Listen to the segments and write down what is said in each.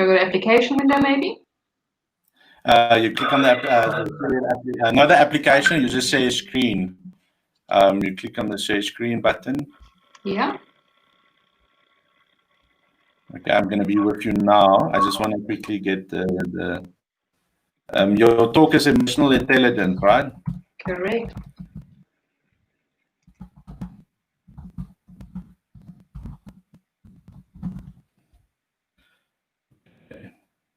Should I go to application window maybe? You click on the application, you just share screen. You click on the share screen button. Yeah. Okay, I'm going to be with you now. I just want to quickly get your talk is emotional intelligence, right? Correct. Okay,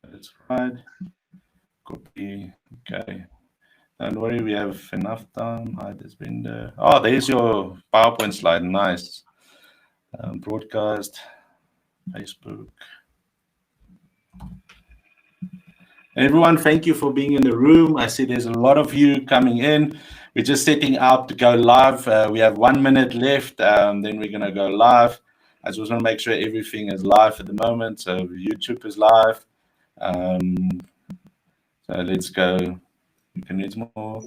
that's right. Copy. Okay. Don't worry, we have enough time. Hide this window. Oh, there's your PowerPoint slide. Nice. Broadcast, Facebook. Everyone, thank you for being in the room. I see there's a lot of you coming in. We're just setting up to go live. We have 1 minute left, then we're going to go live. I just want to make sure everything is live at the moment. So YouTube is live. So let's go. You can read more.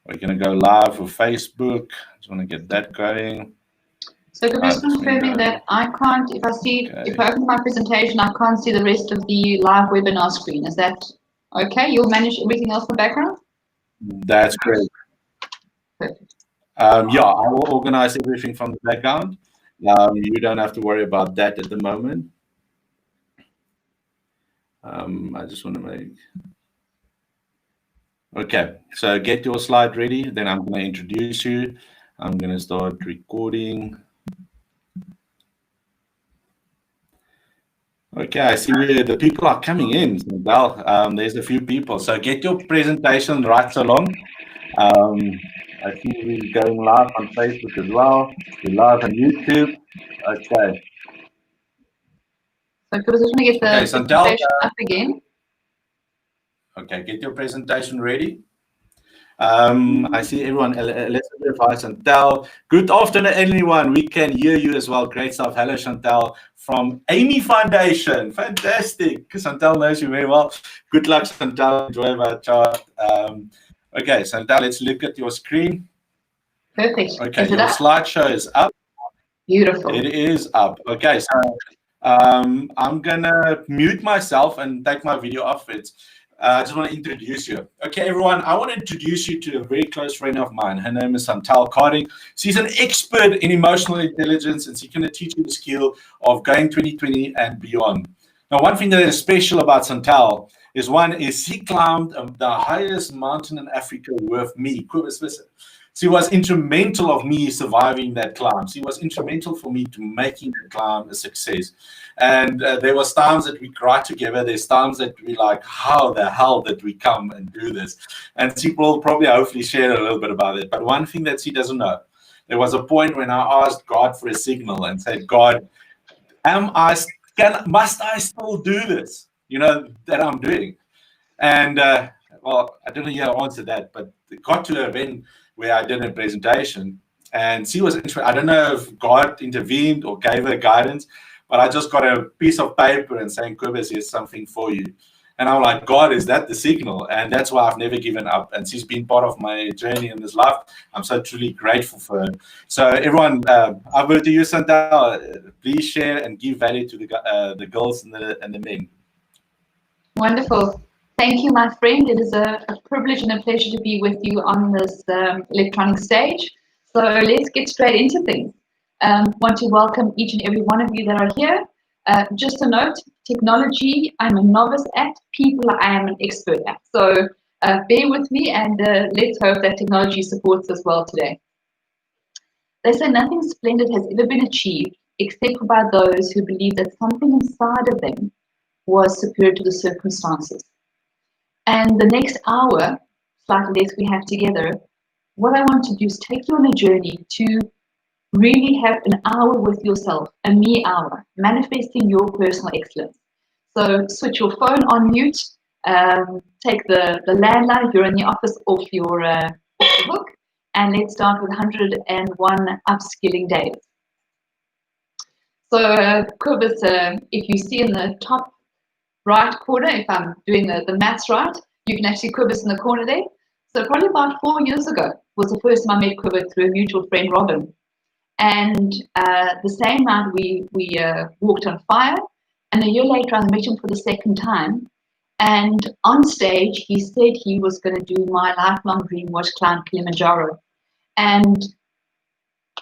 We're going to go live with Facebook. I just want to get that going. So just confirming that I can't, if I open my presentation, I can't see the rest of the live webinar screen. Is that okay? You'll manage everything else in the background? That's great. Perfect. Yeah, I will organize everything from the background. You don't have to worry about that at the moment. I just want to make... Okay, so get your slide ready. Then I'm going to introduce you. I'm going to start recording. Okay, I see where the people are coming in. Well, there's a few people. So get your presentation right along. I see we're going live on Facebook as well. We're live on YouTube. Okay. So I just want to get the presentation up again. Okay, get your presentation ready. I see everyone. Elizabeth, hi, Chantal. Good afternoon, everyone. We can hear you as well. Great stuff. Hello, Chantal from Amy Foundation. Fantastic. Chantal knows you very well. Good luck, Chantal. Enjoy our chart. Okay, Chantal, let's look at your screen. Perfect. Okay, your slideshow is up. Beautiful. It is up. Okay, so I'm gonna mute myself and take my video off. I just want to introduce you. Okay, everyone, I want to introduce you to a very close friend of mine. Her name is Chantal Carding. She's an expert in emotional intelligence, and she's going to teach you the skill of going 2020 and beyond. Now, one thing that is special about Chantal is she climbed the highest mountain in Africa with me. She was instrumental of me surviving that climb. She was instrumental for me to making the climb a success. And there was times that we cried together. There's times that we like, how the hell did we come and do this? And she will probably hopefully share a little bit about it. But one thing that she doesn't know, there was a point when I asked God for a signal and said, God, must I still do this? You know, that I'm doing. And well, I don't know how to answer that, but it got to an event where I did a presentation, and she was interested. I don't know if God intervened or gave her guidance, but I just got a piece of paper and saying, Kobus, here's something for you. And I'm like, God, is that the signal? And that's why I've never given up. And she's been part of my journey in this life. I'm so truly grateful for her. So everyone, over to you, Chantal. Please share and give value to the girls and the men. Wonderful. Thank you, my friend. It is a privilege and a pleasure to be with you on this electronic stage. So let's get straight into things. Want to welcome each and every one of you that are here. Just a note, technology, I'm a novice at, people I am an expert at. So bear with me, and let's hope that technology supports us well today. They say nothing splendid has ever been achieved except by those who believe that something inside of them was superior to the circumstances. And the next hour, slightly less we have together, what I want to do is take you on a journey to really have an hour with yourself, a me hour, manifesting your personal excellence. So switch your phone on mute, take the landline if you're in the office off your hook, and let's start with 101 upskilling days. So Kobus, if you see in the top right corner, if I'm doing the maths right, you can actually Kobus in the corner there. So probably about 4 years ago was the first time I met Kobus through a mutual friend, Robin. And the same night we walked on fire, And a year later, I met him for the second time. And on stage, he said he was going to do my lifelong dream was climb Kilimanjaro. And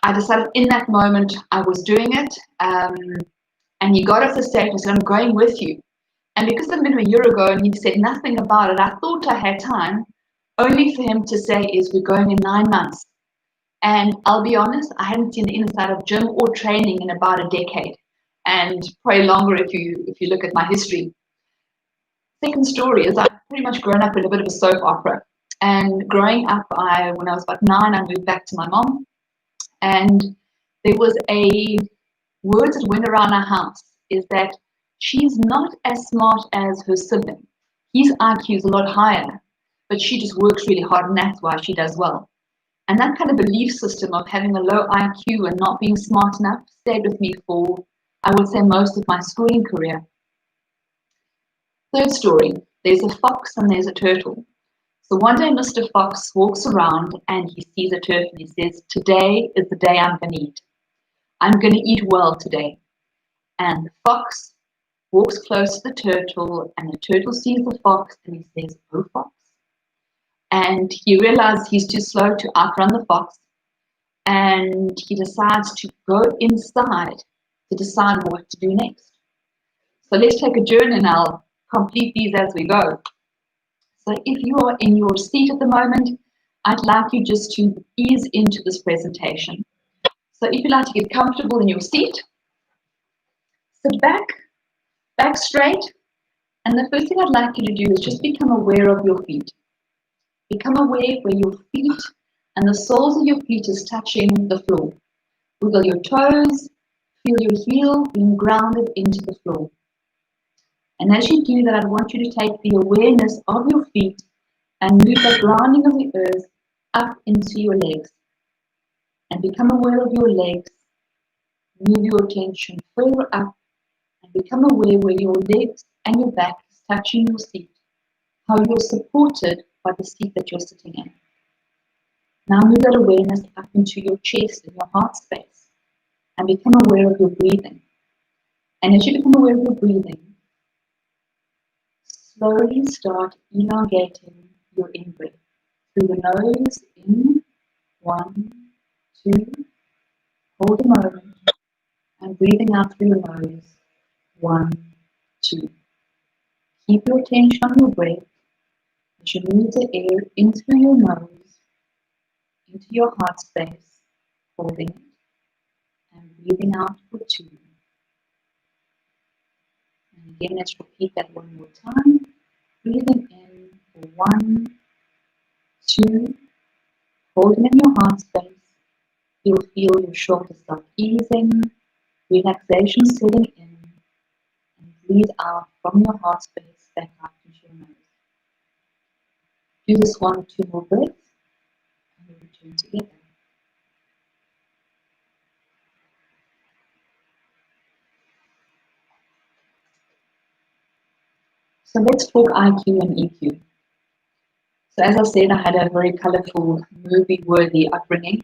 I decided in that moment I was doing it. And he got off the stage and said, I'm going with you. And because I'd met him a year ago and he'd said nothing about it, I thought I had time, only for him to say is we're going in 9 months. And I'll be honest, I hadn't seen the inside of gym or training in about a decade, and probably longer if you look at my history. Second story is I've pretty much grown up in a bit of a soap opera. And growing up, when I was about 9, I moved back to my mom, and there was a word that went around our house is that she's not as smart as her sibling. His IQ is a lot higher, but she just works really hard, and that's why she does well. And that kind of belief system of having a low IQ and not being smart enough stayed with me for, I would say, most of my schooling career. Third story, there's a fox and there's a turtle. So one day Mr. Fox walks around and he sees a turtle and he says, today is the day I'm going to eat. I'm going to eat well today. And the fox walks close to the turtle and the turtle sees the fox and he says, oh, fox. And he realizes he's too slow to outrun the fox, and he decides to go inside to decide what to do next. So let's take a journey and I'll complete these as we go. So if you are in your seat at the moment, I'd like you just to ease into this presentation. So if you'd like to get comfortable in your seat, sit back straight, and the first thing I'd like you to do is just become aware of your feet. Become aware where your feet and the soles of your feet is touching the floor. Wiggle your toes, feel your heel being grounded into the floor. And as you do that, I want you to take the awareness of your feet and move the grounding of the earth up into your legs. And become aware of your legs. Move your attention further up and become aware where your legs and your back is touching your seat. How you're supported by the seat that you're sitting in. Now move that awareness up into your chest and your heart space and become aware of your breathing. And as you become aware of your breathing, slowly start elongating your in-breath. Through the nose, in, 1, 2, hold a moment, and breathing out through your nose, 1, 2. Keep your attention on your breath as you move the air in through your nose, into your heart space, holding it, and breathing out for 2. And again, let's repeat that one more time. Breathing in for 1, 2, holding in your heart space. You'll feel your shoulders start easing, relaxation setting in, and breathe out from your heart space back out into your nose. Do this 1 or 2 more breaths, and we'll return together. So let's talk IQ and EQ. So as I said, I had a very colorful, movie-worthy upbringing.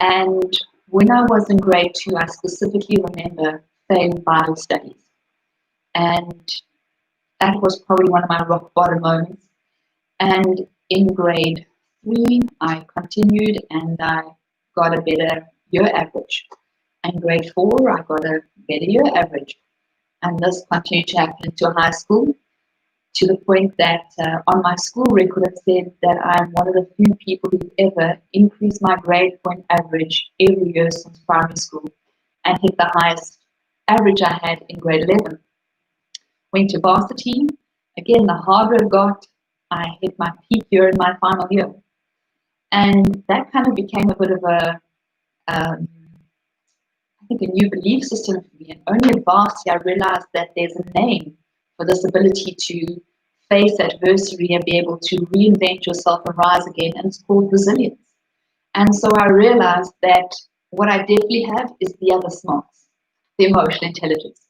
And when I was in grade 2, I specifically remember failing Bible studies. And that was probably one of my rock bottom moments. And in grade 3, I continued and I got a better year average. And grade 4, I got a better year average. And this continued to happen into high school, to the point that on my school record it said that I'm one of the few people who ever increased my grade point average every year since primary school and hit the highest average I had in grade 11. Went to varsity. Again, the harder it got, I hit my peak year in my final year. And that kind of became a bit of I think, a new belief system for me. And only at varsity I realized that there's a name for this ability to face adversity and be able to reinvent yourself and rise again, and it's called resilience. And so I realized that what I definitely have is the other smarts, the emotional intelligence.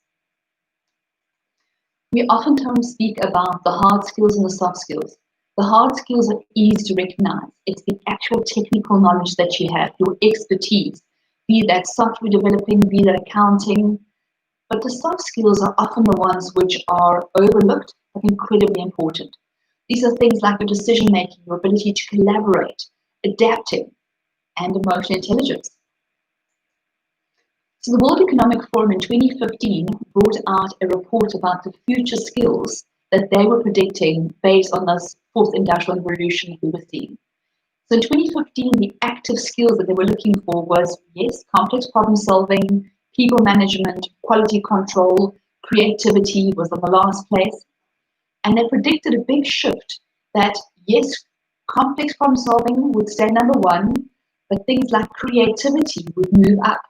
We oftentimes speak about the hard skills and the soft skills. The hard skills are easy to recognize. It's the actual technical knowledge that you have, your expertise, be that software developing, be that accounting. But the soft skills are often the ones which are overlooked but incredibly important. These are things like your decision making, your ability to collaborate, adapting, and emotional intelligence. So the World Economic Forum in 2015 brought out a report about the future skills that they were predicting based on this fourth industrial revolution we were seeing. So in 2015, the active skills that they were looking for was, yes, complex problem solving, people management, quality control, creativity was on the last place. And they predicted a big shift that, yes, complex problem solving would stay number one, but things like creativity would move up.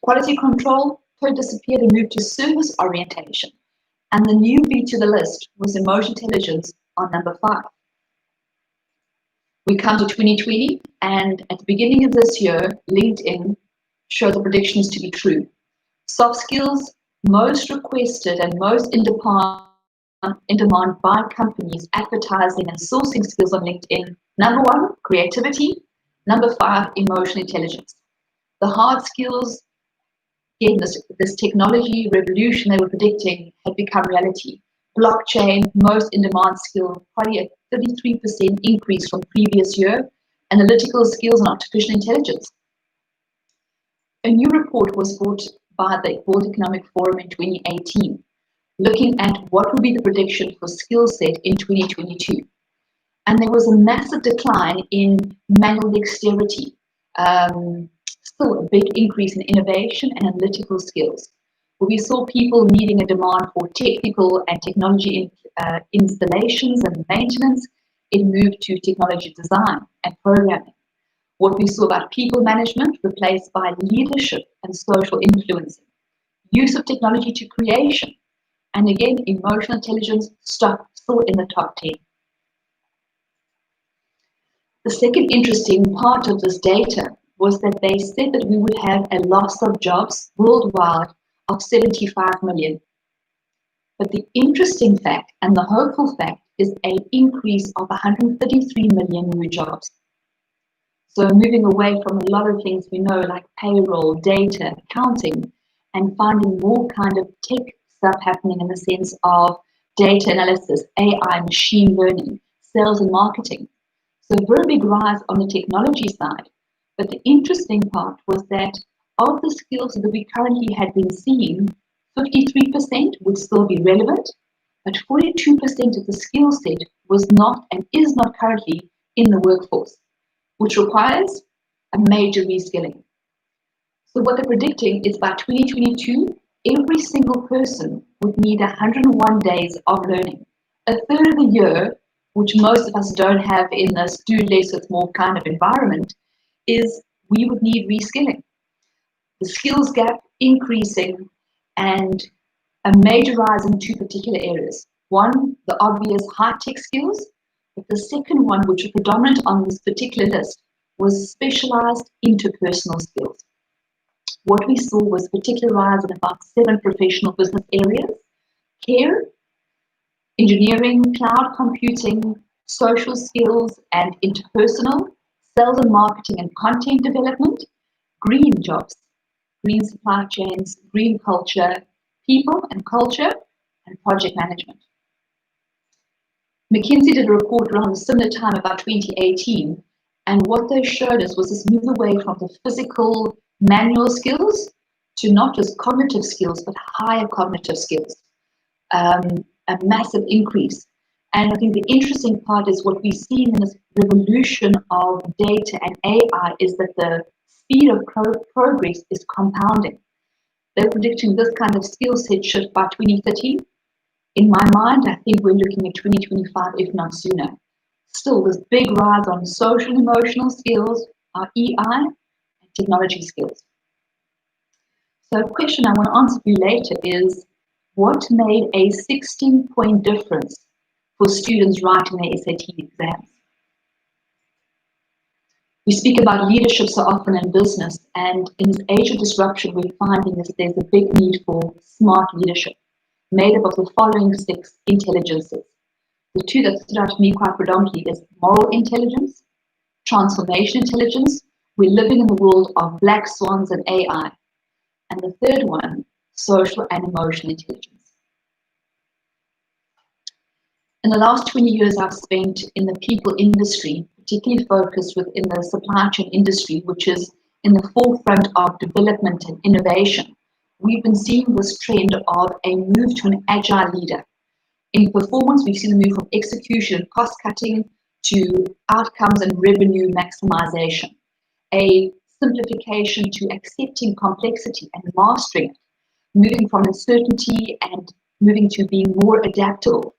Quality control could disappear and move to service orientation. And the newbie to the list was emotional intelligence on number 5. We come to 2020, and at the beginning of this year, LinkedIn showed the predictions to be true. Soft skills, most requested and most in demand by companies advertising and sourcing skills on LinkedIn. Number 1, creativity. Number 5, emotional intelligence. The hard skills, again, this technology revolution they were predicting had become reality. Blockchain, most in-demand skill, probably a 33% increase from previous year. Analytical skills and artificial intelligence. A new report was brought by the World Economic Forum in 2018, looking at what would be the prediction for skill set in 2022. And there was a massive decline in manual dexterity, still a big increase in innovation and analytical skills. We saw people needing a demand for technical and technology installations and maintenance. It moved to technology design and programming. What we saw about people management replaced by leadership and social influencing. Use of technology to creation. And again, emotional intelligence still in the top 10. The second interesting part of this data was that they said that we would have a loss of jobs worldwide of 75 million. But the interesting fact and the hopeful fact is an increase of 133 million new jobs. So moving away from a lot of things we know like payroll, data, accounting, and finding more kind of tech stuff happening in the sense of data analysis, AI, machine learning, sales and marketing. So a very big rise on the technology side. But the interesting part was that of the skills that we currently had been seeing, 53% would still be relevant, but 42% of the skill set was not and is not currently in the workforce, which requires a major reskilling. So what they're predicting is by 2022, every single person would need 101 days of learning, a third of the year, which most of us don't have in this do less with more kind of environment, is we would need reskilling. The skills gap increasing and a major rise in 2 particular areas. One, the obvious high-tech skills, but the second one, which was predominant on this particular list, was specialized interpersonal skills. What we saw was particular rise in about 7 professional business areas: care, engineering, cloud computing, social skills and interpersonal, sales and marketing and content development, green jobs, green supply chains, green culture, people and culture, and project management. McKinsey did a report around a similar time, about 2018, and what they showed us was this move away from the physical manual skills to not just cognitive skills, but higher cognitive skills. A massive increase. And I think the interesting part is what we've seen in this revolution of data and AI is that the speed of progress is compounding. They're predicting this kind of skill set shift by 2030. In my mind, I think we're looking at 2025, if not sooner. Still, this big rise on social and emotional skills, our EI, and technology skills. So a question I want to answer for you later is, what made a 16-point difference for students writing their SAT exams? We speak about leadership so often in business, and in this age of disruption, we're finding that there's a big need for smart leadership, made up of the following 6 intelligences. The 2 that stood out to me quite predominantly is moral intelligence, transformation intelligence. We're living in the world of black swans and AI. And the third one social and emotional intelligence. In the last 20 years I've spent in the people industry, particularly focused within the supply chain industry, which is in the forefront of development and innovation. We've been seeing this trend of a move to an agile leader. In performance, we've seen the move from execution and cost cutting to outcomes and revenue maximization, a simplification to accepting complexity and mastering it, moving from uncertainty and moving to being more adaptable.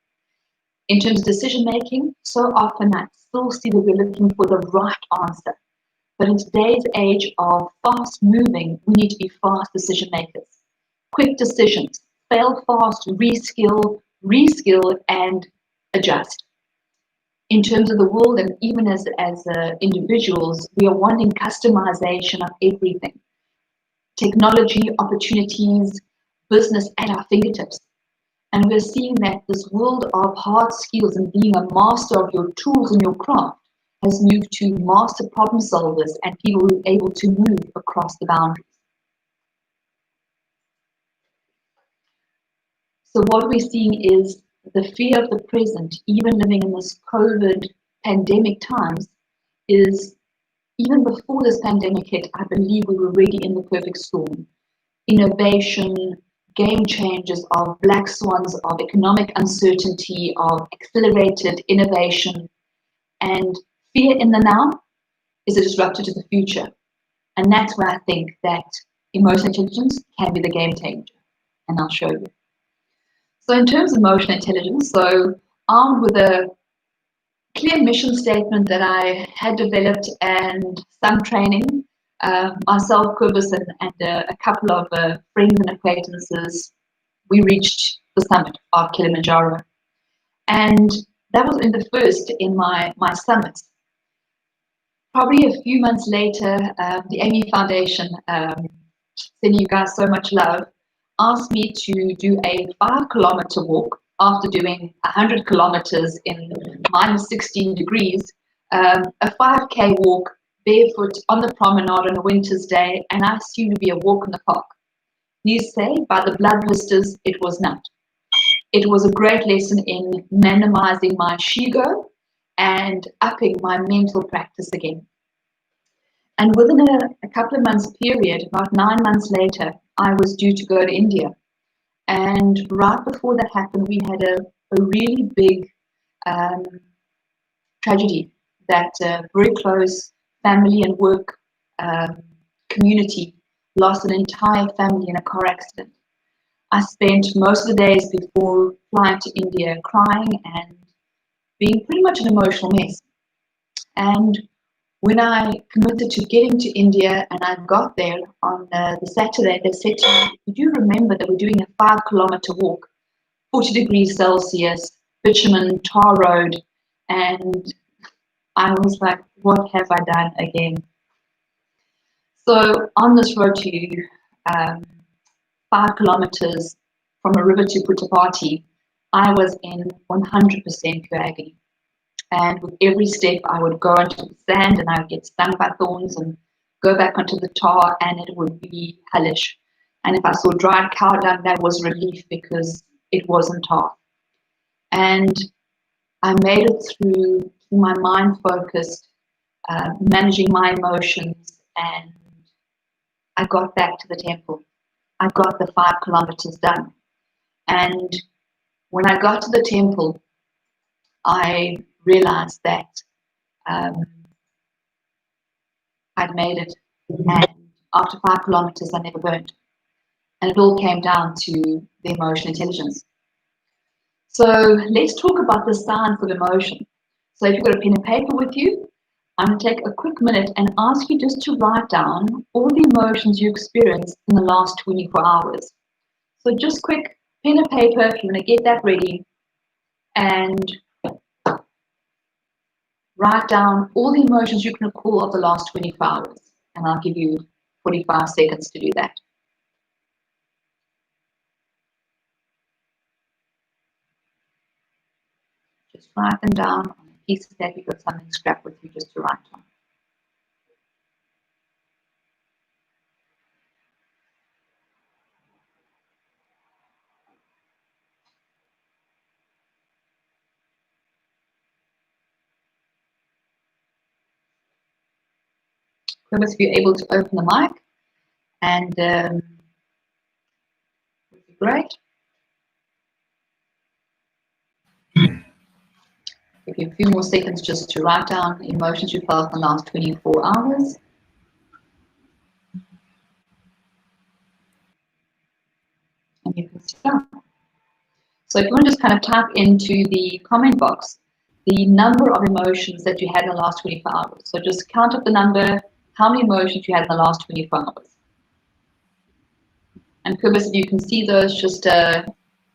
In terms of decision making, so often I still see that we're looking for the right answer. But in today's age of fast moving, we need to be fast decision makers. Quick decisions, fail fast, reskill, and adjust. In terms of the world, and even as individuals, we are wanting customization of everything. Technology, opportunities, business at our fingertips. And we're seeing that this world of hard skills and being a master of your tools and your craft has moved to master problem solvers and people who are able to move across the boundaries. So what we're seeing is the fear of the present, even living in this COVID pandemic times, is even before this pandemic hit, I believe we were already in the perfect storm. Innovation, game changers, of black swans, of economic uncertainty, of accelerated innovation, and fear in the now is a disruptor to the future. And that's where I think that emotional intelligence can be the game changer. And I'll show you. So in terms of emotional intelligence, so armed with a clear mission statement that I had developed and some training, myself, Kobus, and a couple of friends and acquaintances, we reached the summit of Kilimanjaro. And that was in the first in my summits. Probably a few months later, the Amy Foundation, sending you guys so much love, asked me to do a 5-kilometer walk after doing 100 kilometers in minus 16 degrees, a 5K walk barefoot on the promenade on a winter's day, and I assumed to be a walk in the park. You say, by the blood blisters, it was not. It was a great lesson in minimizing my shigo and upping my mental practice again. And within a couple of months period, about 9 months later, I was due to go to India. And right before that happened, we had a really big tragedy that a very close family and work community lost an entire family in a car accident. I spent most of the days before flying to India crying and being pretty much an emotional mess. And when I committed to getting to India and I got there on the Saturday, they said to me, "You do remember that we're doing a 5-kilometer walk, 40 degrees Celsius, bitumen, tar road." And I was like, what have I done again? So on this road to 5 kilometers from a river to Puttapati, I was in 100% pure agony. And with every step, I would go into the sand and I would get stung by thorns and go back onto the tar, and it would be hellish. And if I saw dried cow dung, that was relief because it wasn't tar. And I made it through my mind focused, managing my emotions, and I got back to the temple. I got the 5 kilometers done. And when I got to the temple, I realized that I'd made it. And after 5 kilometers, I never burned. And it all came down to the emotional intelligence. So let's talk about the science of emotion. So if you've got a pen and paper with you, I'm going to take a quick minute and ask you just to write down all the emotions you experienced in the last 24 hours. So just quick pen and paper, if you want to get that ready, and write down all the emotions you can recall of the last 24 hours. And I'll give you 45 seconds to do that. Just write them down on a piece of paper. You've got something scrap with you just to write on. Thomas, if you're able to open the mic, and would be great. Give you a few more seconds just to write down emotions you felt in the last 24 hours. And you can start. So if you want to just kind of type into the comment box the number of emotions that you had in the last 24 hours. So just count up the number, how many emotions you had in the last 24 hours. And Kobus, if you can see those, just if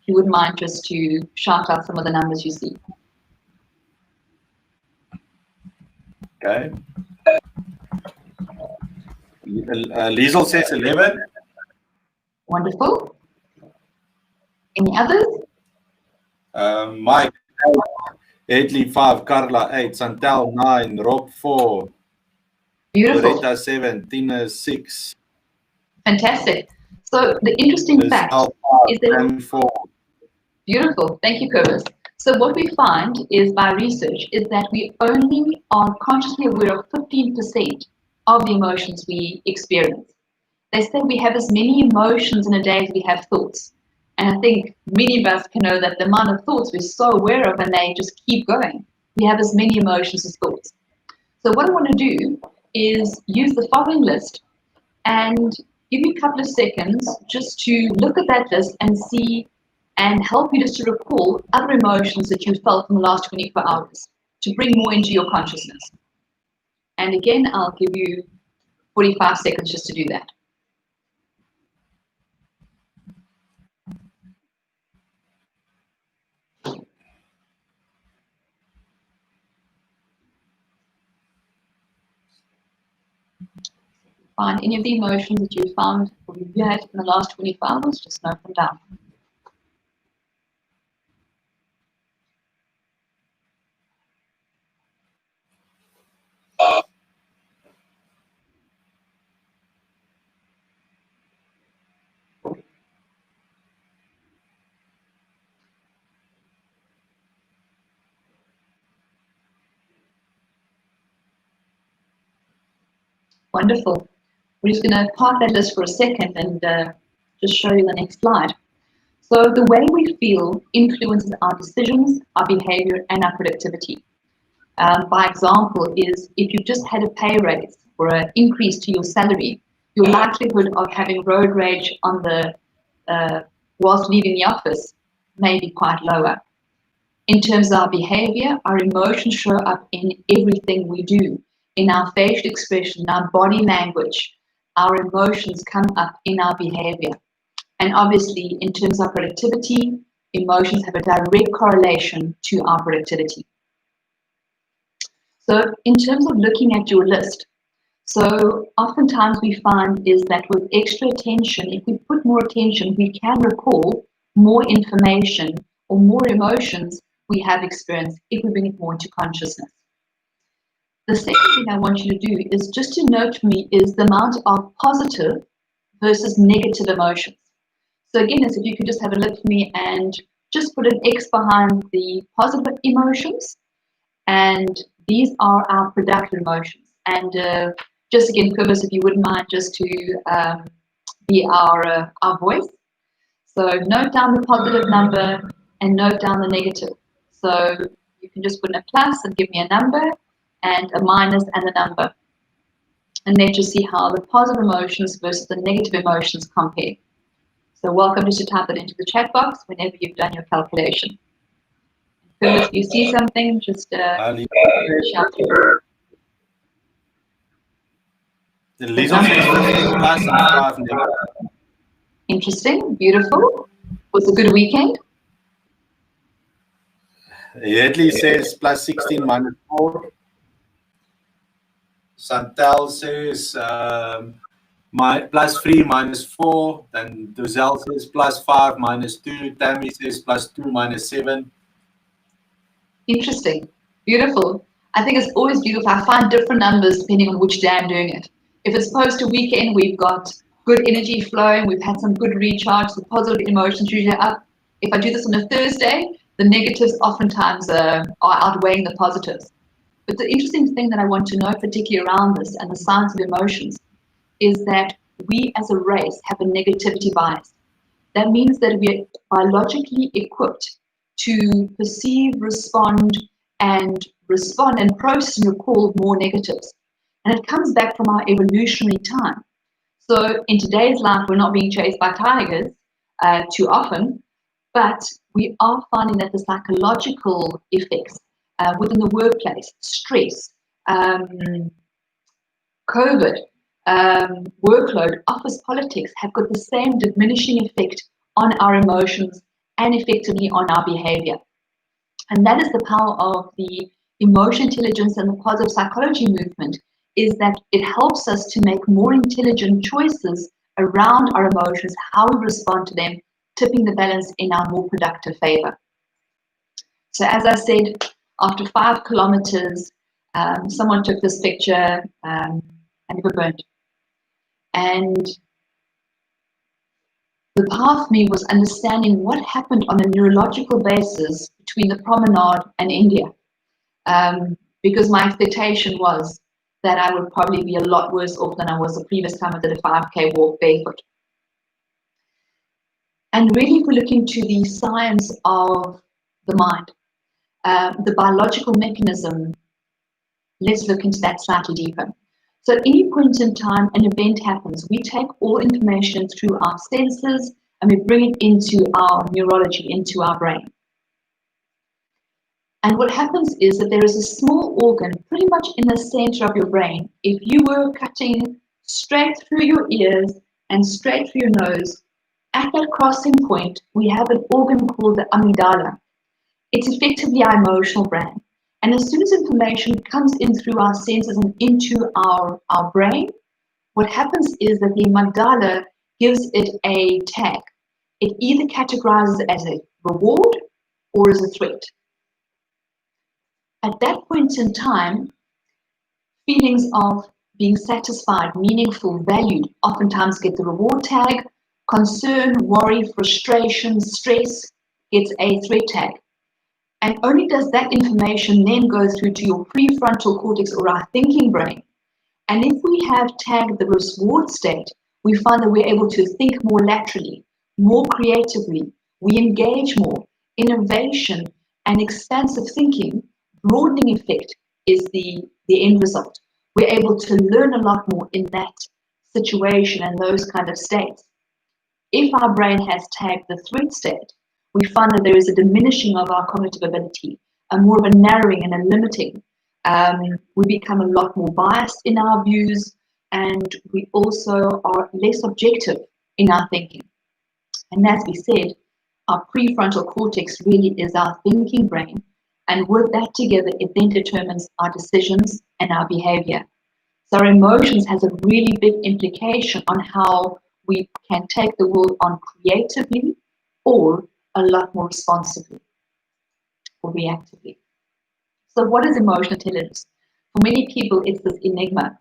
you wouldn't mind just to shout out some of the numbers you see. Okay. Liesel says 11. Wonderful. Any others? Mike, 8, Edley 5, Carla 8, Santel 9, Rob 4, Beautiful. Loretta 7, Tina 6. Fantastic. So the interesting fact is that 4. Beautiful. Thank you, Kobus. So what we find is by research is that we only are consciously aware of 15% of the emotions we experience. They say we have as many emotions in a day as we have thoughts. And I think many of us can know that the amount of thoughts we're so aware of and they just keep going. We have as many emotions as thoughts. So what I want to do is use the following list and give you a couple of seconds just to look at that list and see and help you just to recall other emotions that you felt in the last 24 hours to bring more into your consciousness. And again, I'll give you 45 seconds just to do that. Find any of the emotions that you found or you had in the last 24 hours, just note them down. Wonderful. We're just going to park that list for a second and just show you the next slide. So the way we feel influences our decisions, our behavior, and our productivity. By example, is if you just had a pay raise or an increase to your salary, your likelihood of having road rage on the whilst leaving the office may be quite lower. In terms of our behavior, our emotions show up in everything we do, in our facial expression, our body language. Our emotions come up in our behavior. And obviously, in terms of productivity, emotions have a direct correlation to our productivity. So in terms of looking at your list, so oftentimes we find is that with extra attention, if we put more attention, we can recall more information or more emotions we have experienced if we bring it more into consciousness. The second thing I want you to do is just to note for me is the amount of positive versus negative emotions. So again, as if you could just have a look for me and just put an X behind the positive emotions, and these are our productive emotions. And just again, Kobus, if you wouldn't mind just to be our voice. So note down the positive number and note down the negative. So you can just put in a plus and give me a number and a minus and a number. And then just see how the positive emotions versus the negative emotions compare. So welcome just to type that into the chat box whenever you've done your calculation. If you see something, just shout it. The Liesel says 15 plus and 5 negative. Interesting, beautiful. Was a good weekend. Edley says plus 16 minus 4. Santel says plus 3 minus 4. Then Duzel says plus 5 minus 2. Tammy says plus 2 minus 7. Interesting, beautiful. I think it's always beautiful. I find different numbers depending on which day I'm doing it. If it's post a weekend, we've got good energy flowing, we've had some good recharge, the positive emotions usually up. If I do this on a Thursday, the negatives oftentimes are outweighing the positives. But the interesting thing that I want to know, particularly around this and the science of emotions, is that we as a race have a negativity bias. That means that we are biologically equipped to perceive, respond and process and recall more negatives. And it comes back from our evolutionary time. So in today's life, we're not being chased by tigers too often, but we are finding that the psychological effects within the workplace, stress, COVID, workload, office politics have got the same diminishing effect on our emotions and effectively on our behavior. And that is the power of the emotion intelligence and the positive psychology movement, is that it helps us to make more intelligent choices around our emotions, how we respond to them, tipping the balance in our more productive favor. So as I said, after 5 kilometers, someone took this picture and it burned. And the path for me was understanding what happened on a neurological basis between the promenade and India. Because my expectation was that I would probably be a lot worse off than I was the previous time I did a 5K walk barefoot. And really, if we look into the science of the mind, the biological mechanism, let's look into that slightly deeper. So at any point in time, an event happens. We take all information through our senses and we bring it into our neurology, into our brain. And what happens is that there is a small organ pretty much in the center of your brain. If you were cutting straight through your ears and straight through your nose, at that crossing point, we have an organ called the amygdala. It's effectively our emotional brain. And as soon as information comes in through our senses and into our brain, what happens is that the amygdala gives it a tag. It either categorizes it as a reward or as a threat. At that point in time, feelings of being satisfied, meaningful, valued, oftentimes get the reward tag. Concern, worry, frustration, stress gets a threat tag. And only does that information then go through to your prefrontal cortex or our thinking brain. And if we have tagged the reward state, we find that we're able to think more laterally, more creatively. We engage more. Innovation and expansive thinking, broadening effect is the end result. We're able to learn a lot more in that situation and those kind of states. If our brain has tagged the threat state, we find that there is a diminishing of our cognitive ability, a more of a narrowing and a limiting. We become a lot more biased in our views, and we also are less objective in our thinking. And as we said, our prefrontal cortex really is our thinking brain. And with that together, it then determines our decisions and our behavior. So our emotions has a really big implication on how we can take the world on creatively or a lot more responsibly or reactively. So what is emotional intelligence? For many people, it's this enigma.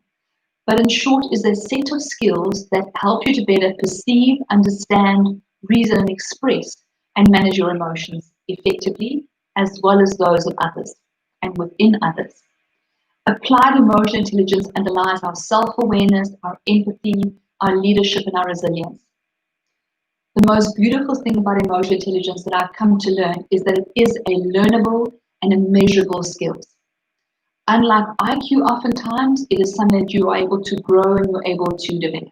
But in short, it's a set of skills that help you to better perceive, understand, reason, and express and manage your emotions effectively, as well as those of others and within others. Applied emotional intelligence underlies our self-awareness, our empathy, our leadership, and our resilience. The most beautiful thing about emotional intelligence that I've come to learn is that it is a learnable and a measurable skill. Unlike IQ, oftentimes, it is something that you are able to grow and you're able to develop.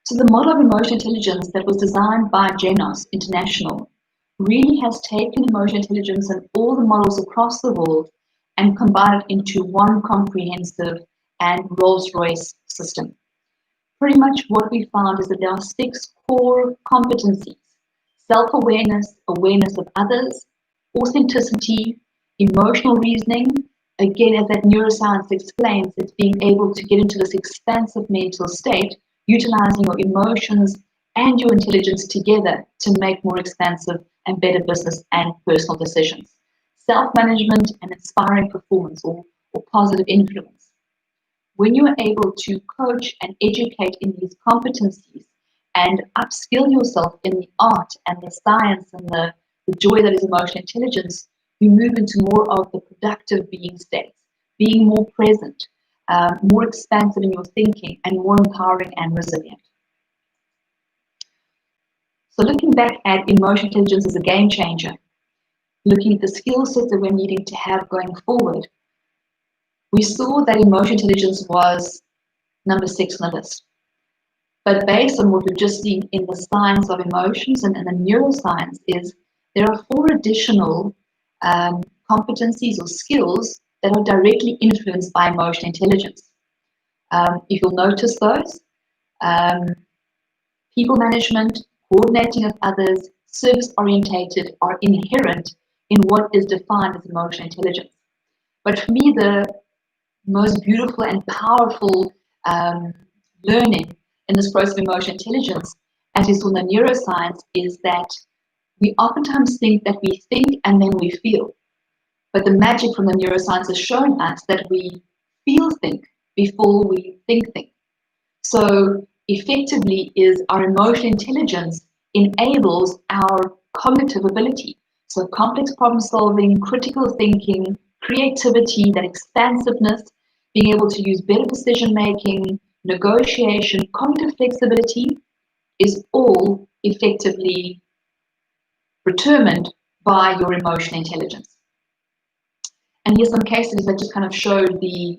So the model of emotional intelligence that was designed by Genos International really has taken emotional intelligence and all the models across the world and combined it into one comprehensive and Rolls-Royce system. Pretty much what we found is that there are 6 core competencies: self-awareness, awareness of others, authenticity, emotional reasoning. Again, as that neuroscience explains, it's being able to get into this expansive mental state, utilizing your emotions and your intelligence together to make more expansive and better business and personal decisions. Self-management and inspiring performance or positive influence. When you are able to coach and educate in these competencies and upskill yourself in the art and the science and the joy that is emotional intelligence, we move into more of the productive being states, being more present, more expansive in your thinking, and more empowering and resilient. So looking back at emotional intelligence as a game changer, looking at the skill sets that we're needing to have going forward, we saw that emotional intelligence was number 6 on the list. But based on what we've just seen in the science of emotions and the neuroscience, is there are 4 additional competencies or skills that are directly influenced by emotional intelligence. If you'll notice those, people management, coordinating with others, service-orientated are inherent in what is defined as emotional intelligence. But for me, the most beautiful and powerful learning in this process of emotional intelligence, as is from the neuroscience, is that we oftentimes think that we think and then we feel. But the magic from the neuroscience has shown us that we feel think before we think. So effectively is our emotional intelligence enables our cognitive ability. So complex problem solving, critical thinking, creativity, that expansiveness, being able to use better decision making, negotiation, cognitive flexibility is all effectively determined by your emotional intelligence. And here's some case studies that just kind of show the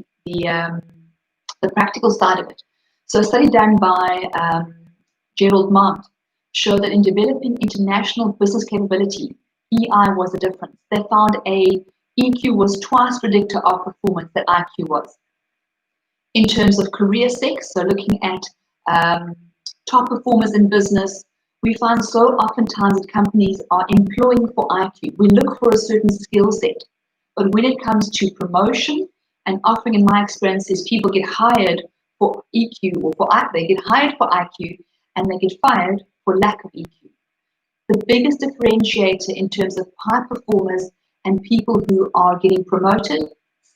practical side of it. So a study done by Gerald Mont showed that in developing international business capability, EI was the difference. They found EQ was twice predictor of performance that IQ was. In terms of career sex, so looking at top performers in business, we find so oftentimes that companies are employing for IQ. We look for a certain skill set, but when it comes to promotion and offering, in my experience, is people get hired for EQ or they get hired for IQ and they get fired for lack of EQ. The biggest differentiator in terms of high performers and people who are getting promoted,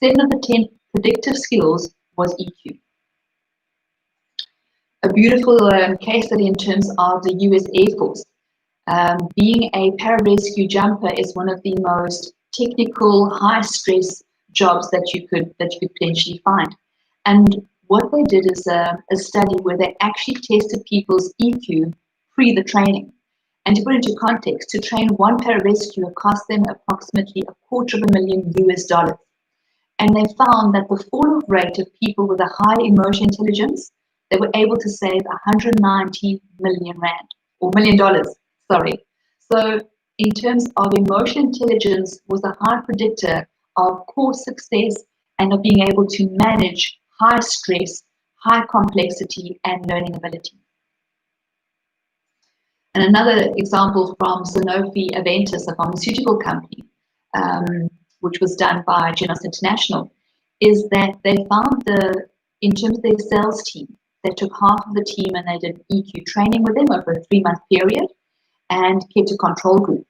7 of the 10 predictive skills was EQ. A beautiful case study in terms of the US Air Force. Being a pararescue jumper is one of the most technical, high-stress jobs that you could potentially find. And what they did is a study where they actually tested people's EQ pre the training. And to put it into context, to train one pararescuer cost them approximately $250,000 US. And they found that the fall-off rate of people with a high emotional intelligence, they were able to save 190 million rand, or $1 million, sorry. So in terms of emotional intelligence was a high predictor of course success and of being able to manage high stress, high complexity, and learning ability. And another example from Sanofi Aventis, a pharmaceutical company, which was done by Genos International, is that they found in terms of their sales team, they took half of the team and they did EQ training with them over a 3-month period and kept a control group.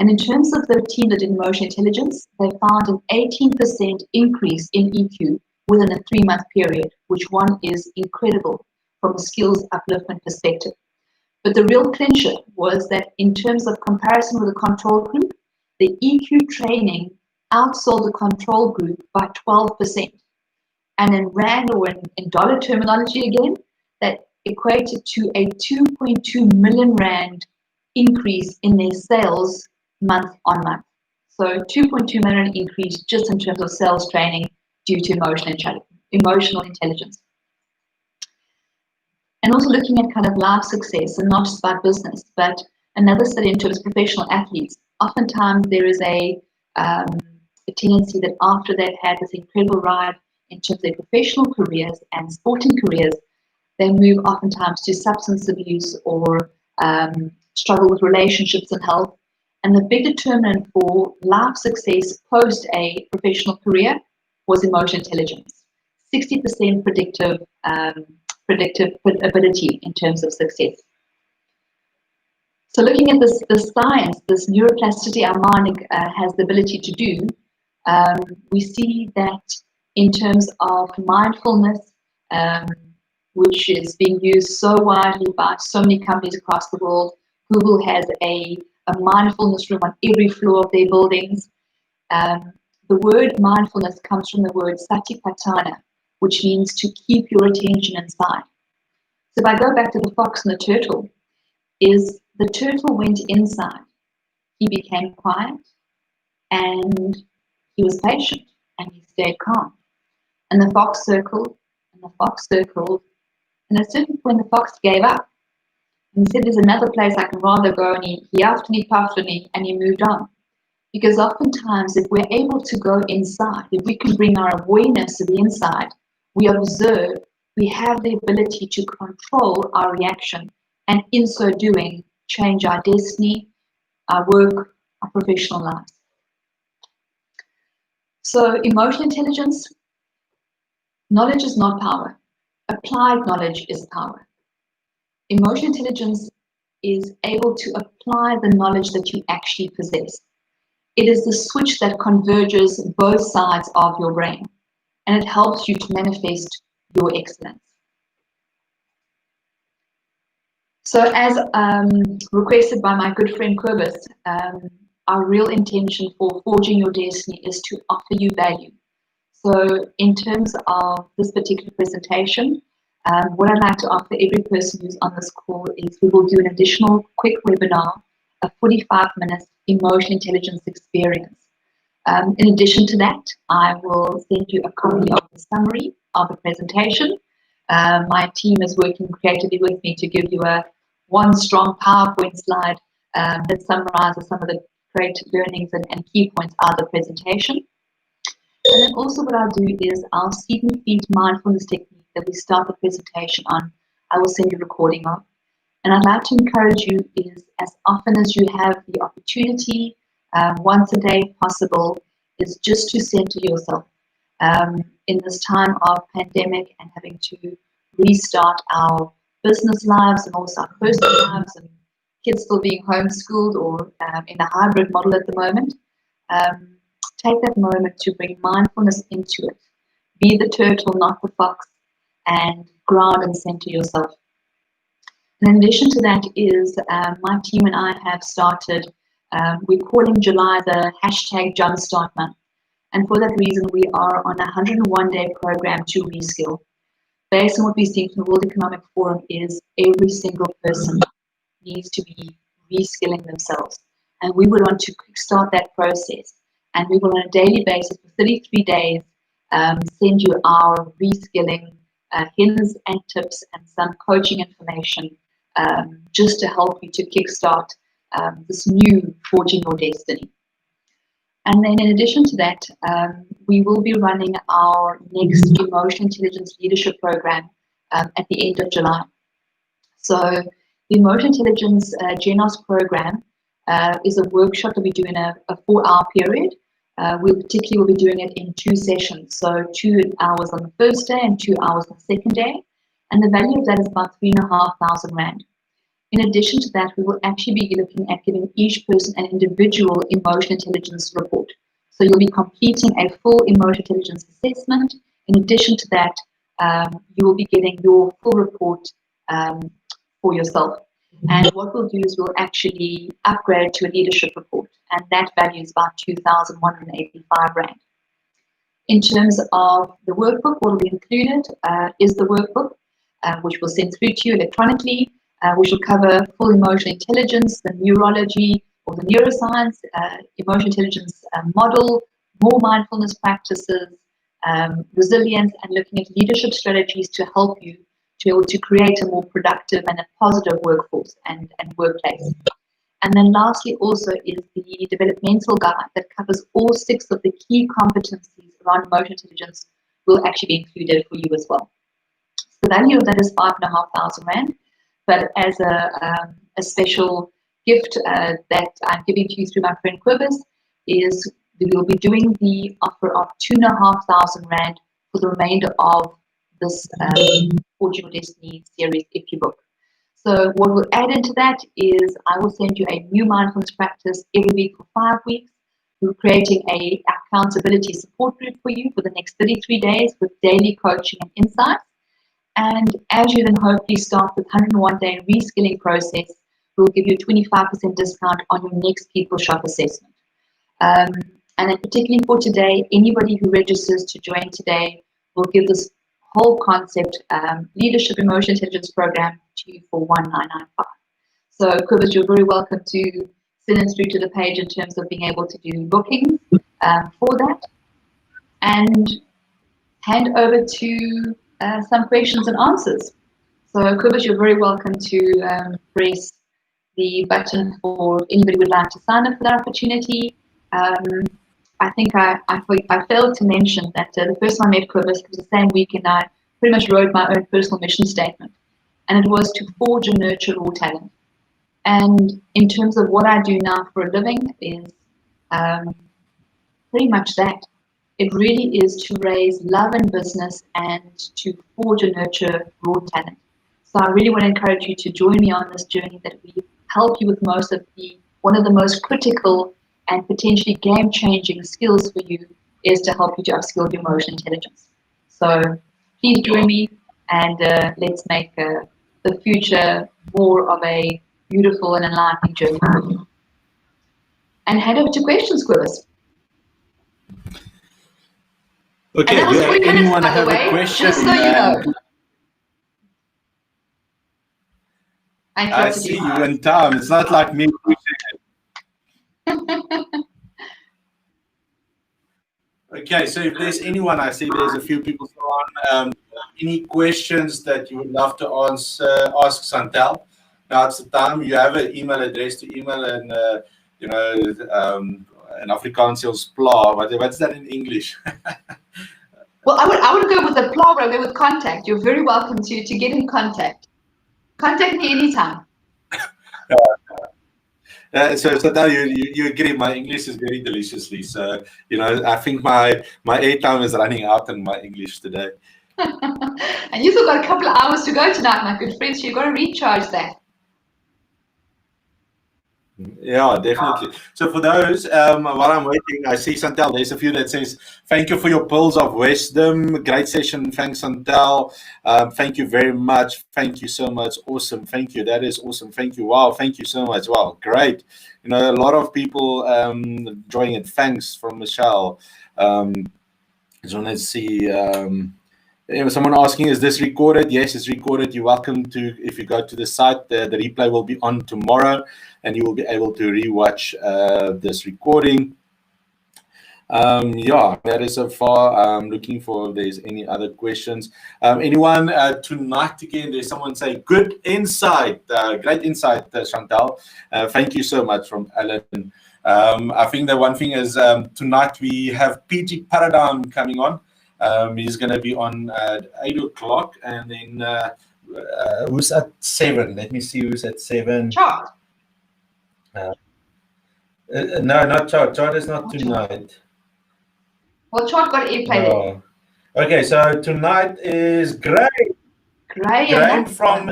And in terms of the team that did emotional intelligence, they found an 18% increase in EQ within a 3-month period, which one is incredible from a skills upliftment perspective. But the real clincher was that in terms of comparison with the control group, the EQ training outsold the control group by 12%. And in rand or in dollar terminology again, that equated to a 2.2 million rand increase in their sales month on month. So 2.2 million increase just in terms of sales training due to emotional intelligence. And also looking at kind of life success and not just about business, but another study in terms of professional athletes. Oftentimes there is a tendency that after they've had this incredible ride in terms of their professional careers and sporting careers, they move oftentimes to substance abuse or struggle with relationships and health. And the big determinant for life success post a professional career was emotional intelligence. 60% predictive ability in terms of success. So looking at this science, this neuroplasticity our mind has the ability to do, we see that in terms of mindfulness, which is being used so widely by so many companies across the world. Google has a mindfulness room on every floor of their buildings. The word mindfulness comes from the word satipatthana, which means to keep your attention inside. So if I go back to the fox and the turtle, is the turtle went inside. He became quiet and he was patient and he stayed calm. And the fox circled and the fox circled. And at a certain point, the fox gave up. And he said, there's another place I can rather go. And he huffed and he puffed and he moved on. Because oftentimes, if we're able to go inside, if we can bring our awareness to the inside, we observe, we have the ability to control our reaction, and in so doing, change our destiny, our work, our professional lives. So emotional intelligence, knowledge is not power. Applied knowledge is power. Emotional intelligence is able to apply the knowledge that you actually possess. It is the switch that converges both sides of your brain, and it helps you to manifest your excellence. So as requested by my good friend Kobus, our real intention for Forging Your Destiny is to offer you value. So in terms of this particular presentation, what I'd like to offer every person who's on this call is we will do an additional quick webinar, a 45-minute emotional intelligence experience. In addition to that, I will send you a copy of the summary of the presentation. My team is working creatively with me to give you one strong PowerPoint slide that summarizes some of the great learnings and key points of the presentation. And then also what I'll do is I'll seed and feed mindfulness technique that we start the presentation on. I will send you a recording of. And I'd like to encourage you is as often as you have the opportunity, once a day if possible, is just to center yourself. In this time of pandemic and having to restart our business lives and also our personal lives, and kids still being homeschooled or in a hybrid model at the moment, take that moment to bring mindfulness into it. Be the turtle, not the fox, and ground and center yourself. And in addition to that is my team and I have started, we're calling July the hashtag Jumpstart Month. And for that reason, we are on a 101-day program to reskill. Based on what we've seen from the World Economic Forum is every single person needs to be reskilling themselves. And we would want to kickstart that process. And we will on a daily basis for 33 days send you our reskilling hints and tips and some coaching information just to help you to kickstart this new Forging Your Destiny. And then in addition to that, we will be running our next Emotional Intelligence Leadership Program at the end of July. So the Emotional Intelligence GENOS program is a workshop that we do in a 4-hour period. We particularly will be doing it in 2 sessions. So 2 hours on the first day and 2 hours on the second day. And the value of that is about 3,500 Rand. In addition to that, we will actually be looking at giving each person an individual emotional intelligence report. So you'll be completing a full emotional intelligence assessment. In addition to that, you will be getting your full report for yourself. And what we'll do is we'll actually upgrade to a leadership report, and that value is about 2,185 Rand. In terms of the workbook, what will be included is the workbook, which we'll send through to you electronically, which will cover full emotional intelligence, the neurology or the neuroscience, emotional intelligence model, more mindfulness practices, resilience, and looking at leadership strategies to help you to be able to create a more productive and a positive workforce and workplace. And then lastly also is the developmental guide that covers all 6 of the key competencies around emotional intelligence will actually be included for you as well. So the value of that is 5,500 Rand. But as a special gift that I'm giving to you through my friend Kobus is we will be doing the offer of 2,500 Rand for the remainder of this Forging Your Destiny series if you book. So what we'll add into that is I will send you a new mindfulness practice every week for 5 weeks. We're creating a accountability support group for you for the next 33 days with daily coaching and insights. And as you then hopefully start the 101-day reskilling process, we'll give you a 25% discount on your next People Shop assessment. And then particularly for today, anybody who registers to join today will give this whole concept, Leadership Emotion Intelligence Program, to you for 1995. So, Quivers, you're very welcome to send it through to the page in terms of being able to do bookings for that. And hand over to some questions and answers. So, Quivers, you're very welcome to press the button for anybody who would like to sign up for that opportunity. I think I failed to mention that the first time I met Quivers was the same weekend I pretty much wrote my own personal mission statement. And it was to forge and nurture raw talent. And in terms of what I do now for a living is pretty much that. It really is to raise love in business and to forge and nurture raw talent. So I really want to encourage you to join me on this journey that we help you with one of the most critical and potentially game-changing skills for you is to help you to upskill your emotional intelligence. So please join me and let's make the future more of a beautiful and enlightening journey. And head over to questions, Quivers. Okay, and that was 3 minutes, anyone by have the way, a question? just so you know. I see you in time. It's not like me pushing it. Okay, so if there's anyone, I see there's a few people on. Any questions that you would love to ask Santel? Now it's the time. You have an email address to email and an Afrikaans pla. What's that in English? Well, I would go with the pla, but I'll go with contact. You're very welcome to get in contact. Contact me anytime. So now you agree my English is very deliciously. So I think my airtime is running out in my English today. And you've still got a couple of hours to go tonight, my good friends. So you've got to recharge that. Yeah, definitely. So for those, while I'm waiting, I see Santel. There's a few that says, "Thank you for your pearls of wisdom. Great session. Thanks, Santel. Thank you very much. Thank you so much. Awesome. Thank you. That is awesome. Thank you. Wow. Thank you so much. Wow. Great. A lot of people enjoying it. Thanks from Michelle. So let's see. Someone asking, is this recorded? Yes, it's recorded. You're welcome to, if you go to the site, the replay will be on tomorrow and you will be able to rewatch this recording. Yeah, that is so far. I'm looking for if there's any other questions. Anyone tonight again, there's someone say, good insight, great insight, Chantal. Thank you so much from Alan. I think the one thing is tonight we have PG Paradigm coming on. He's going to be on at 8 o'clock, and then who's at 7? Let me see who's at 7. Chart. No, not Chart. Chart is not tonight. Well, Chart got airplay. No. Okay, so tonight is Gray. Gray from,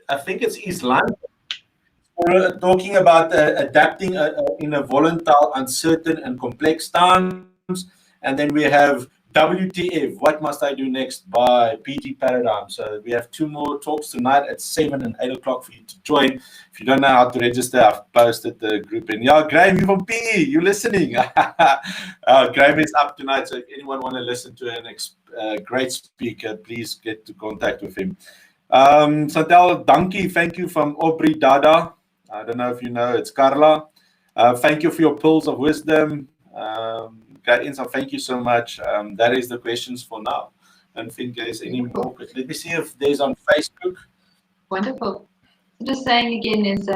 I think it's East London. We're talking about adapting in a volatile, uncertain, and complex times. And then we have WTF, What Must I Do Next by PG Paradigm. So we have 2 more talks tonight at 7 and 8 o'clock for you to join. If you don't know how to register, I've posted the group in. Yeah, Graham, you from PE, you're listening. Graham is up tonight, so if anyone want to listen to a great speaker, please get to contact with him. Santel, Dankie, thank you from Aubrey Dada. I don't know if you know, it's Carla. Thank you for your pearls of wisdom. Thank you so much. That is the questions for now. I don't think there's any more. But let me see if there's on Facebook. Wonderful. So just saying again is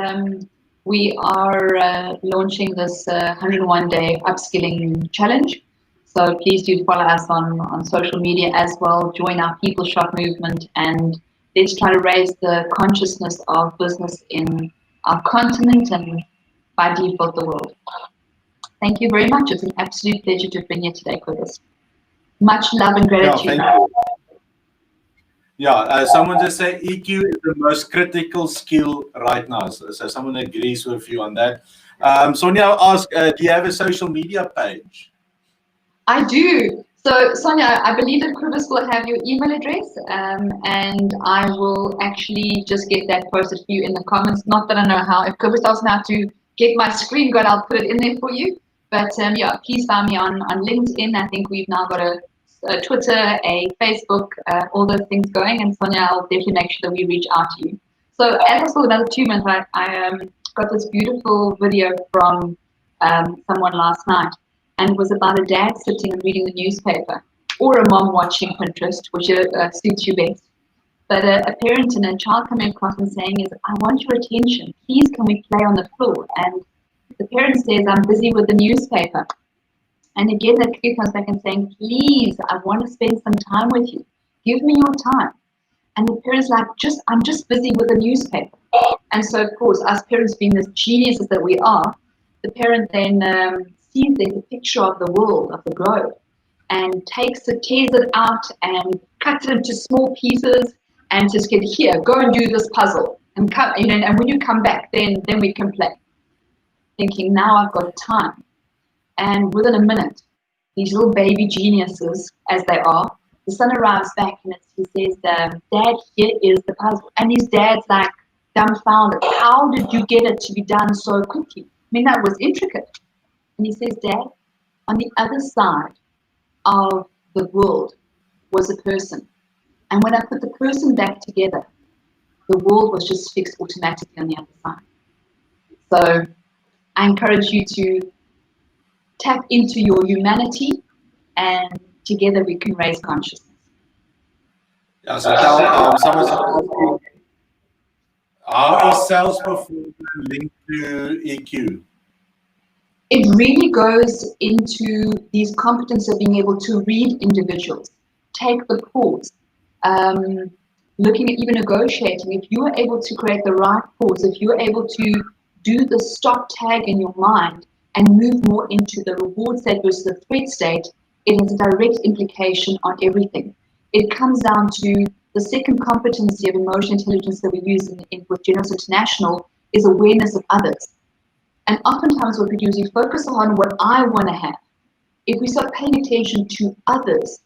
we are launching this 101-day upskilling challenge. So please do follow us on social media as well. Join our People Shop movement, and let's try to raise the consciousness of business in our continent and by default the world. Thank you very much. It's an absolute pleasure to bring you today, Quivers. Much love and gratitude. Yeah, thank you. Yeah, someone just said EQ is the most critical skill right now. So someone agrees with you on that. Sonia asked, do you have a social media page? I do. So Sonia, I believe that Quivers will have your email address, and I will actually just get that posted for you in the comments. Not that I know how. If Quivers doesn't know how to get my screen going, I'll put it in there for you. But yeah, please find me on LinkedIn. I think we've now got a Twitter, a Facebook, all those things going. And Sonia, I'll definitely make sure that we reach out to you. So as I saw another 2 months, I got this beautiful video from someone last night, and it was about a dad sitting and reading the newspaper, or a mom watching Pinterest, which suits you best. But a parent and a child coming across and saying is, I want your attention. Please, can we play on the floor? And the parent says, I'm busy with the newspaper. And again, the kid comes back and saying, please, I want to spend some time with you. Give me your time. And the parent's like, I'm just busy with the newspaper. And so, of course, us parents being the geniuses that we are, the parent then sees there's a picture of the world, of the globe, and takes it, tears it out, and cuts it into small pieces, and just get here, go and do this puzzle, and come, and when you come back, then we can play. Thinking, now I've got time. And within a minute, these little baby geniuses, as they are, the son arrives back and he says, Dad, here is the puzzle. And his dad's like dumbfounded. How did you get it to be done so quickly? I mean, that was intricate. And he says, Dad, on the other side of the world was a person. And when I put the person back together, the world was just fixed automatically on the other side. So I encourage you to tap into your humanity, and together we can raise consciousness. Yeah, so tell someone's asking, how is sales performance linked to EQ? It really goes into these competencies of being able to read individuals, take the pause, looking at even negotiating. If you are able to create the right pause, if you are able to do the stop tag in your mind and move more into the reward state versus the threat state, it has a direct implication on everything. It comes down to the second competency of emotional intelligence that we use with Generals International is awareness of others. And oftentimes what we do is we focus on what I want to have. If we start paying attention to others,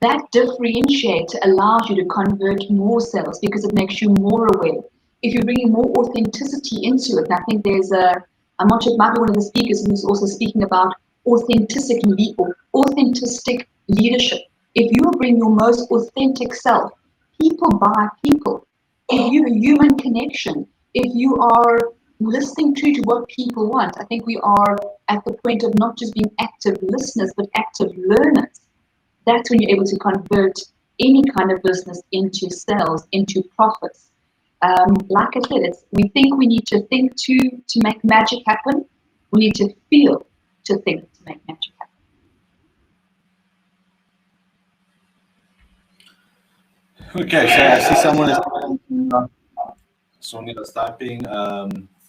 that differentiator allows you to convert more sales because it makes you more aware. If you're bringing more authenticity into it, and I think there's I'm not sure, it might be one of the speakers who's also speaking about authentic leadership. If you bring your most authentic self, people buy people. If you have a human connection, if you are listening to what people want, I think we are at the point of not just being active listeners, but active learners. That's when you're able to convert any kind of business into sales, into profits. Like I said, we think we need to think to make magic happen. We need to feel to think to make magic happen. Okay, so I see someone is Sonia is typing.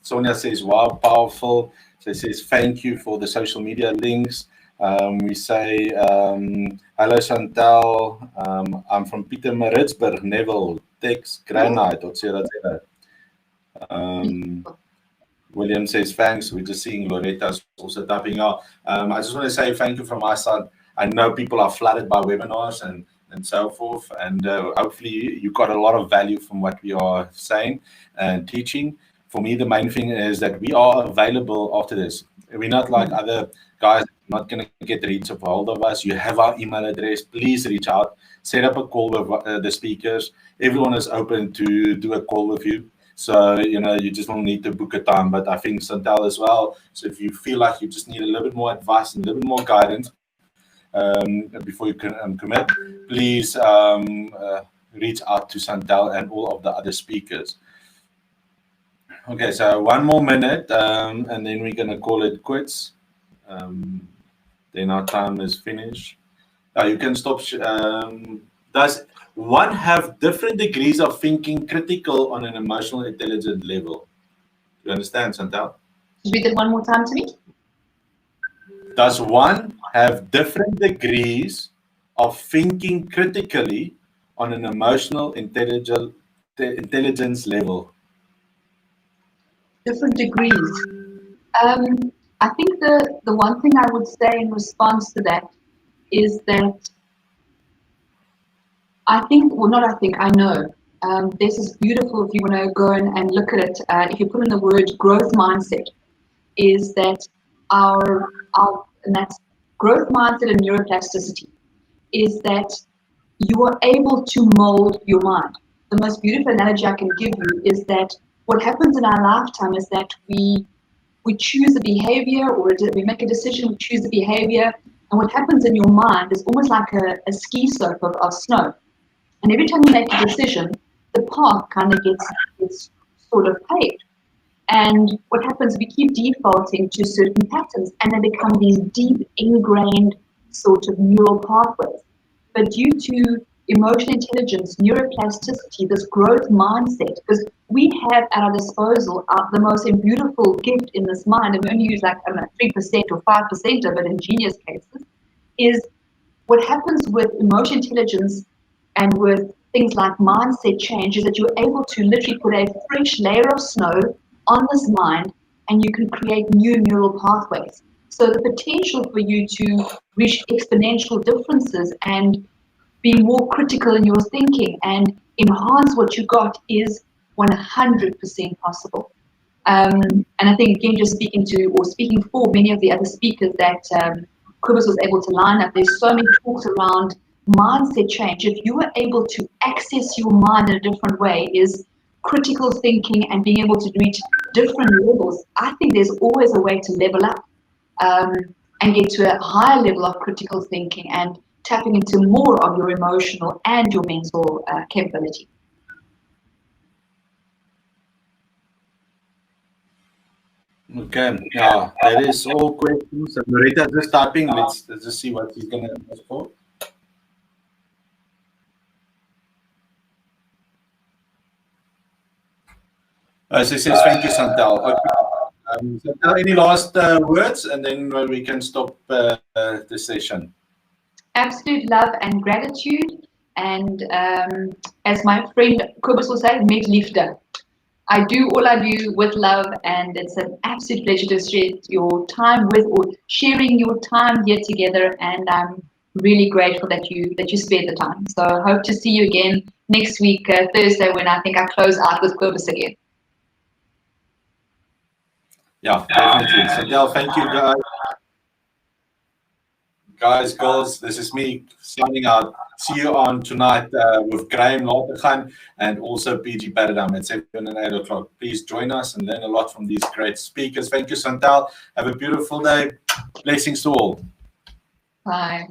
Sonia says, wow, powerful. So she says, thank you for the social media links. We say, hello, Chantal. I'm from Pietermaritzburg, Neville, Tex, Granite, etc. William says, thanks. We're just seeing Loretta's also typing out. I just want to say thank you from my side. I know people are flooded by webinars and so forth. And hopefully you got a lot of value from what we are saying and teaching. For me, the main thing is that we are available after this. We're not like other guys, not going to get reach of hold of us. You have our email address. Please reach out. Set up a call with the speakers. Everyone is open to do a call with you. So, you just don't need to book a time. But I think Chantal as well. So if you feel like you just need a little bit more advice and a little bit more guidance, before you can commit, please reach out to Chantal and all of the other speakers. Okay, so 1 more minute, and then we're going to call it quits. Then our time is finished. You can stop. Does one have different degrees of thinking critical on an emotional intelligence level? Do you understand, Chantal? Read it one more time to me. Does one have different degrees of thinking critically on an emotional intelligence level? Different degrees. I think the one thing I would say in response to that is that I know. This is beautiful if you want to go and look at it. If you put in the word growth mindset, is that and that's growth mindset and neuroplasticity, is that you are able to mold your mind. The most beautiful analogy I can give you is that what happens in our lifetime is that we choose a behavior, or we make a decision, we choose a behavior, and what happens in your mind is almost like a ski slope of snow. And every time you make a decision, the path kind of gets sort of paved. And what happens, we keep defaulting to certain patterns, and they become these deep ingrained sort of neural pathways. But due to emotional intelligence, neuroplasticity, this growth mindset, because we have at our disposal the most beautiful gift in this mind, and we only use like, I don't know, 3% or 5% of it in genius cases, is what happens with emotional intelligence and with things like mindset change is that you're able to literally put a fresh layer of snow on this mind, and you can create new neural pathways. So the potential for you to reach exponential differences and be more critical in your thinking and enhance what you got is 100% possible. And I think, again, just speaking for many of the other speakers that Kobus was able to line up, there's so many talks around mindset change. If you are able to access your mind in a different way, is critical thinking and being able to reach different levels, I think there's always a way to level up and get to a higher level of critical thinking and tapping into more of your emotional and your mental capability. Okay, yeah, that is all questions. Marita just typing. Let's just see what he's going to ask for. So he says, thank you, Santal. Okay. Santal, any last words, and then we can stop the session. Absolute love and gratitude. And as my friend Kobus will say, met liefde. I do all I do with love, and it's an absolute pleasure to share your time with, or sharing your time here together. And I'm really grateful that you spared the time. So I hope to see you again next week, Thursday, when I think I close out with Kobus again. Yeah, definitely. Santal, thank you, guys. Guys, girls, this is me signing out. See you on tonight with Graham Latergan and also PG Paradigm at 7 and 8 o'clock. Please join us and learn a lot from these great speakers. Thank you, Santal. Have a beautiful day. Blessings to all. Bye.